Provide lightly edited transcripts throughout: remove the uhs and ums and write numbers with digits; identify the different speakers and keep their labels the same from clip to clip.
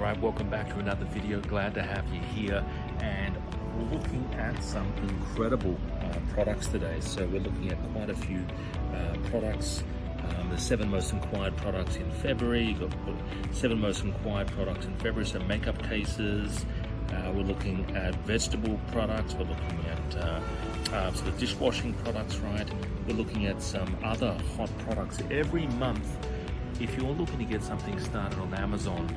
Speaker 1: Alright, welcome back to another video. Glad to have you here, and we're looking at some incredible products today. So we're looking at quite a few products. The 7 most inquired products in February. You've got 7 most inquired products in February. So makeup cases. We're looking at vegetable products. We're looking at sort of dishwashing products, right? We're looking at some other hot products every month. If you're looking to get something started on Amazon,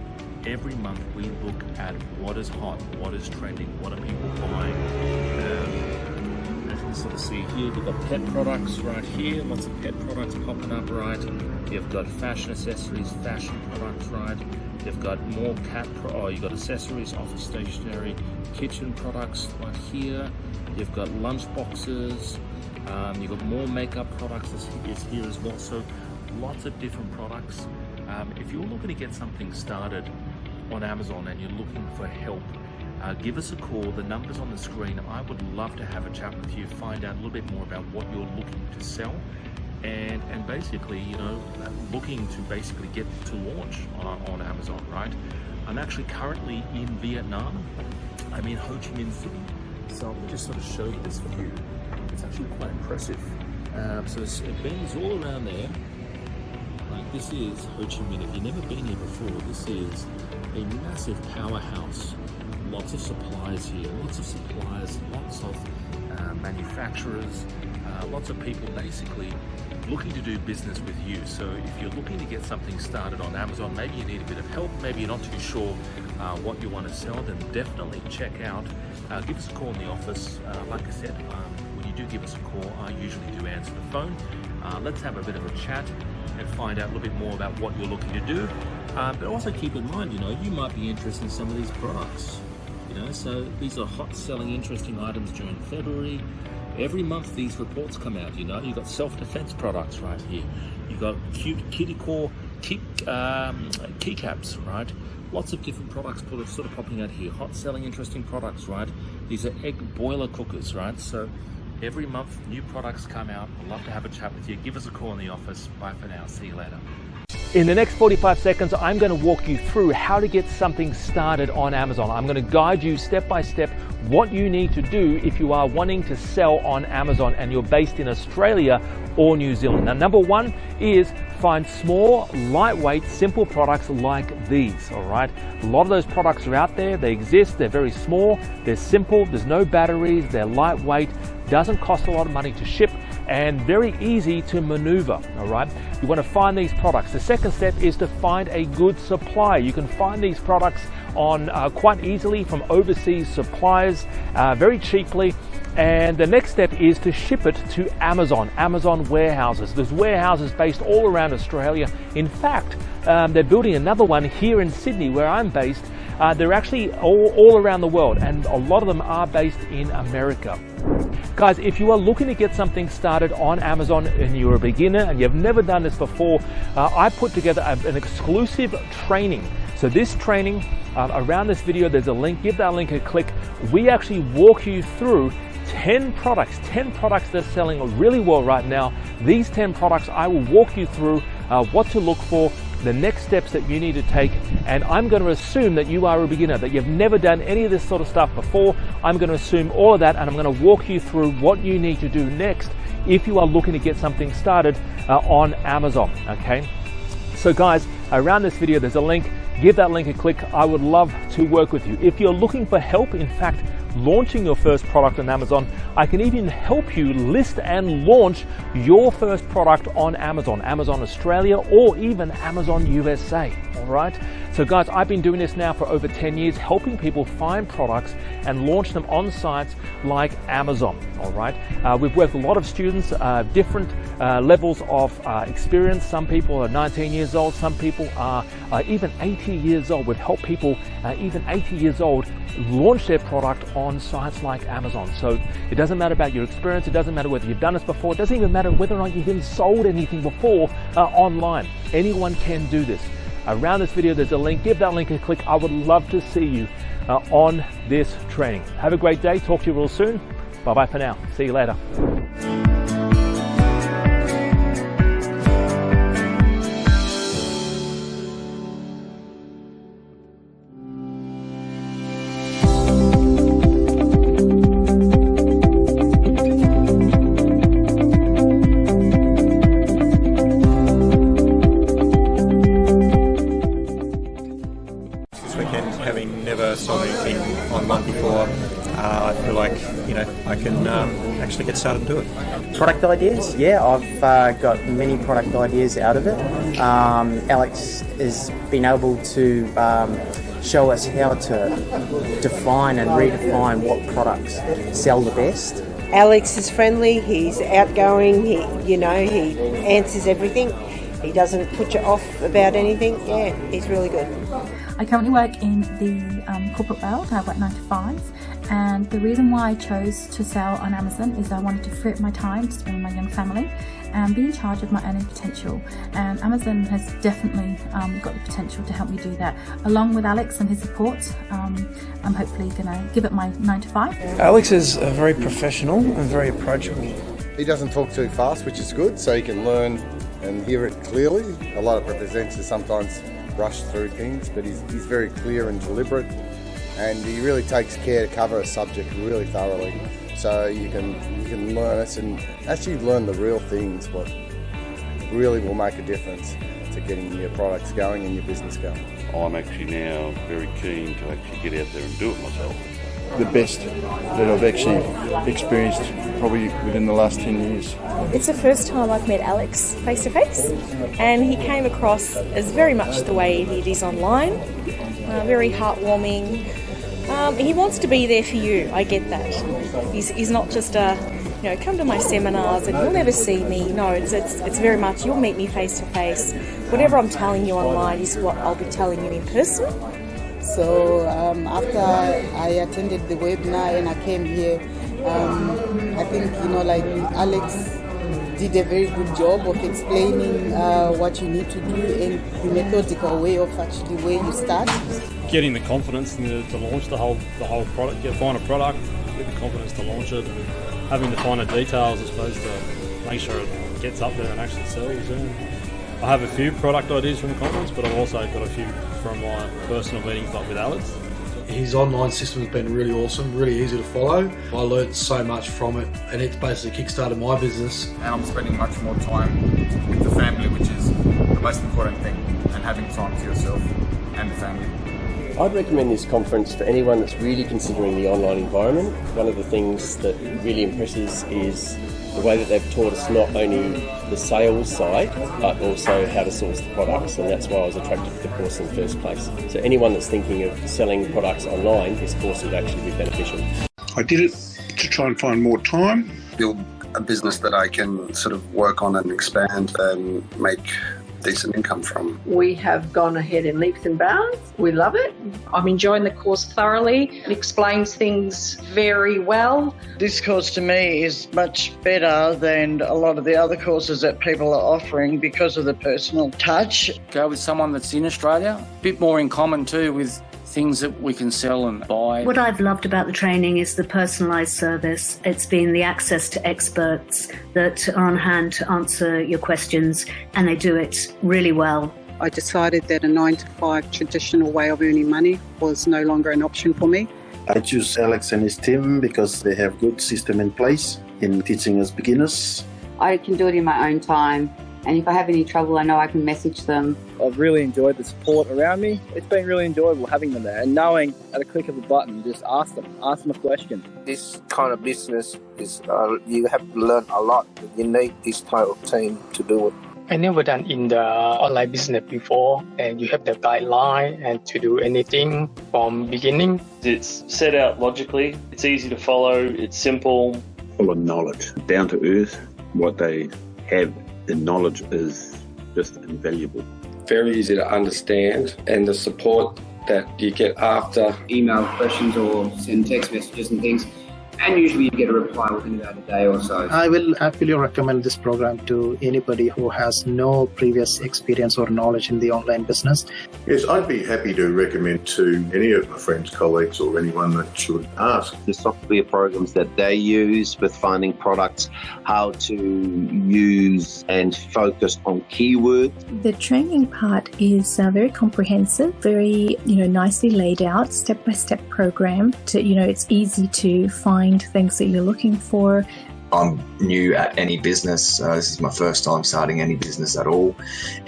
Speaker 1: every month we look at what is hot, what is trending, what are people buying. As you can sort of see here, you've got pet products right here, lots of pet products popping up, right? You've got fashion accessories, fashion products, right? You've got more you've got accessories, office stationery, kitchen products right here. You've got lunch boxes. You've got more makeup products is here as well. So lots of different products. If you're looking to get something started on Amazon and you're looking for help, give us a call. The number's on the screen. I would love to have a chat with you, find out a little bit more about what you're looking to sell, and basically, you know, looking to basically get to launch on Amazon, right? I'm actually currently in Vietnam. I'm in Ho Chi Minh City. So let me just sort of show you this for you. It's actually quite impressive. So it bends all around there. Like, this is Ho Chi Minh. If you've never been here before, this is a massive powerhouse. Lots of suppliers here, lots of suppliers, lots of manufacturers, lots of people basically looking to do business with you. So if you're looking to get something started on Amazon, maybe you need a bit of help, maybe you're not too sure what you want to sell, then definitely check out, give us a call in the office. Like I said, when you do give us a call, I usually do answer the phone. Let's have a bit of a chat and find out a little bit more about what you're looking to do. But also keep in mind, you know, you might be interested in some of these products. You know, so these are hot selling, interesting items during February. Every month these reports come out, you know. You've got self-defense products right here. You've got cute kitty core keycaps, right? Lots of different products sort of popping out here. Hot selling, interesting products, right? These are egg boiler cookers, right? So every month new products come out. I'd love to have a chat with you. Give us a call in the office. Bye for now. See you later.
Speaker 2: In the next 45 seconds, I'm going to walk you through how to get something started on Amazon. I'm going to guide you step by step what you need to do if you are wanting to sell on Amazon and you're based in Australia or New Zealand. Now, number one is find small, lightweight, simple products like these, all right? A lot of those products are out there. They exist. They're very small. They're simple. There's no batteries. They're lightweight. Doesn't cost a lot of money to ship, and very easy to maneuver, all right? You want to find these products. The second step is to find a good supplier. You can find these products on quite easily from overseas suppliers, very cheaply. And the next step is to ship it to Amazon warehouses. There's warehouses based all around Australia. In fact, they're building another one here in Sydney where I'm based. They're actually all around the world, and a lot of them are based in America. Guys, if you are looking to get something started on Amazon and you're a beginner and you've never done this before, I put together an exclusive training. So this training, around this video, there's a link. Give that link a click. We actually walk you through 10 products that are selling really well right now. These 10 products, I will walk you through what to look for, the next steps that you need to take, and I'm going to assume that you are a beginner, that you've never done any of this sort of stuff before. I'm going to assume all of that, and I'm going to walk you through what you need to do next if you are looking to get something started on Amazon, okay? So guys, around this video, there's a link. Give that link a click. I would love to work with you. If you're looking for help, in fact, launching your first product on Amazon, I can even help you list and launch your first product on Amazon Australia, or even Amazon USA, all right? So guys, I've been doing this now for over 10 years, helping people find products and launch them on sites like Amazon, all right? We've worked with a lot of students, different levels of experience. Some people are 19 years old, some people are even 80 years old. We've helped people even 80 years old launch their product on sites like Amazon. So it doesn't matter about your experience, it doesn't matter whether you've done this before, it doesn't even matter whether or not you've even sold anything before online. Anyone can do this. Around this video, there's a link. Give that link a click. I would love to see you on this training. Have a great day. Talk to you real soon. Bye-bye for now. See you later.
Speaker 3: this weekend, having never sold anything online before. I feel like, I can actually get started and do it.
Speaker 4: Product ideas? Yeah, I've got many product ideas out of it. Alex has been able to show us how to define and redefine what products sell the best.
Speaker 5: Alex is friendly, he's outgoing, he answers everything. He doesn't put you off about anything. Yeah, he's really good.
Speaker 6: I currently work in the corporate world. I work 9 to 5, and the reason why I chose to sell on Amazon is I wanted to free up my time to spend with my young family and be in charge of my earning potential. And Amazon has definitely got the potential to help me do that. Along with Alex and his support, I'm hopefully going to give it my 9 to 5.
Speaker 7: Alex is very professional and very approachable.
Speaker 8: He doesn't talk too fast, which is good, so you can learn and hear it clearly. A lot of presenters sometimes rush through things, but he's very clear and deliberate, and he really takes care to cover a subject really thoroughly. So you can learn it and actually learn the real things, what really will make a difference to getting your products going and your business going.
Speaker 9: I'm actually now very keen to actually get out there and do it myself.
Speaker 10: The best that I've actually experienced probably within the last 10 years.
Speaker 11: It's the first time I've met Alex face to face, and he came across as very much the way it is online, very heartwarming. He wants to be there for you, I get that. He's not just come to my seminars and you'll never see me. No, it's very much you'll meet me face to face. Whatever I'm telling you online is what I'll be telling you in person.
Speaker 12: So after I attended the webinar and I came here, I think, Alex did a very good job of explaining what you need to do and the methodical way of actually where you start.
Speaker 13: Getting the confidence to launch the whole product, find a product, get the confidence to launch it, and having to find the details, I suppose, to make sure it gets up there and actually sells. Yeah. I have a few product ideas from the conference, but I've also got a few from my personal meetings like with Alex.
Speaker 14: His online system has been really awesome, really easy to follow. I learned so much from it, and it's basically kickstarted my business.
Speaker 15: And I'm spending much more time with the family, which is the most important thing, and having time to yourself and the family.
Speaker 16: I'd recommend this conference for anyone that's really considering the online environment. One of the things that really impresses is the way that they've taught us not only the sales side, but also how to source the products, and that's why I was attracted to the course in the first place. So anyone that's thinking of selling products online, this course would actually be beneficial.
Speaker 17: I did it to try and find more time.
Speaker 18: Build a business that I can sort of work on and expand and make decent income from.
Speaker 19: We have gone ahead in leaps and bounds. We love it. I'm enjoying the course thoroughly. It explains things very well.
Speaker 20: This course to me is much better than a lot of the other courses that people are offering because of the personal touch.
Speaker 21: Go with someone that's in Australia. A bit more in common too with things that we can sell and buy.
Speaker 22: What I've loved about the training is the personalised service. It's been the access to experts that are on hand to answer your questions, and they do it really well.
Speaker 23: I decided that a 9 to 5 traditional way of earning money was no longer an option for me.
Speaker 24: I choose Alex and his team because they have good system in place in teaching us beginners.
Speaker 25: I can do it in my own time, and if I have any trouble, I know I can message them.
Speaker 26: I've really enjoyed the support around me. It's been really enjoyable having them there and knowing at a click of a button, just ask them a question.
Speaker 27: This kind of business is, you have to learn a lot. You need this type of team to do it.
Speaker 28: I never done in the online business before, and you have the guideline and to do anything from beginning.
Speaker 29: It's set out logically, it's easy to follow, it's simple.
Speaker 30: Full of knowledge, down to earth. What they have in knowledge is just invaluable.
Speaker 31: Very easy to understand, and the support that you get after
Speaker 32: email questions or send text messages and things, and usually you get a reply within about a day or so.
Speaker 33: I will happily recommend this program to anybody who has no previous experience or knowledge in the online business.
Speaker 34: Yes, I'd be happy to recommend to any of my friends, colleagues, or anyone that should ask.
Speaker 35: The software programs that they use with finding products, how to use and focus on keywords.
Speaker 36: The training part is very comprehensive, very nicely laid out, step-by-step program. It's easy to find things that you're looking for.
Speaker 1: I'm new at any business. This is my first time starting any business at all,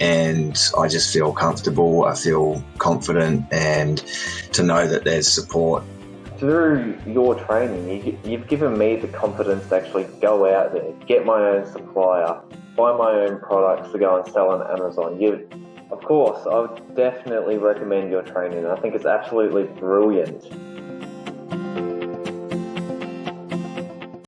Speaker 1: and I just feel comfortable, I feel confident, and to know that there's support.
Speaker 2: Through your training, you've given me the confidence to actually go out there, get my own supplier, buy my own products to go and sell on Amazon. Of course, I would definitely recommend your training. I think it's absolutely brilliant.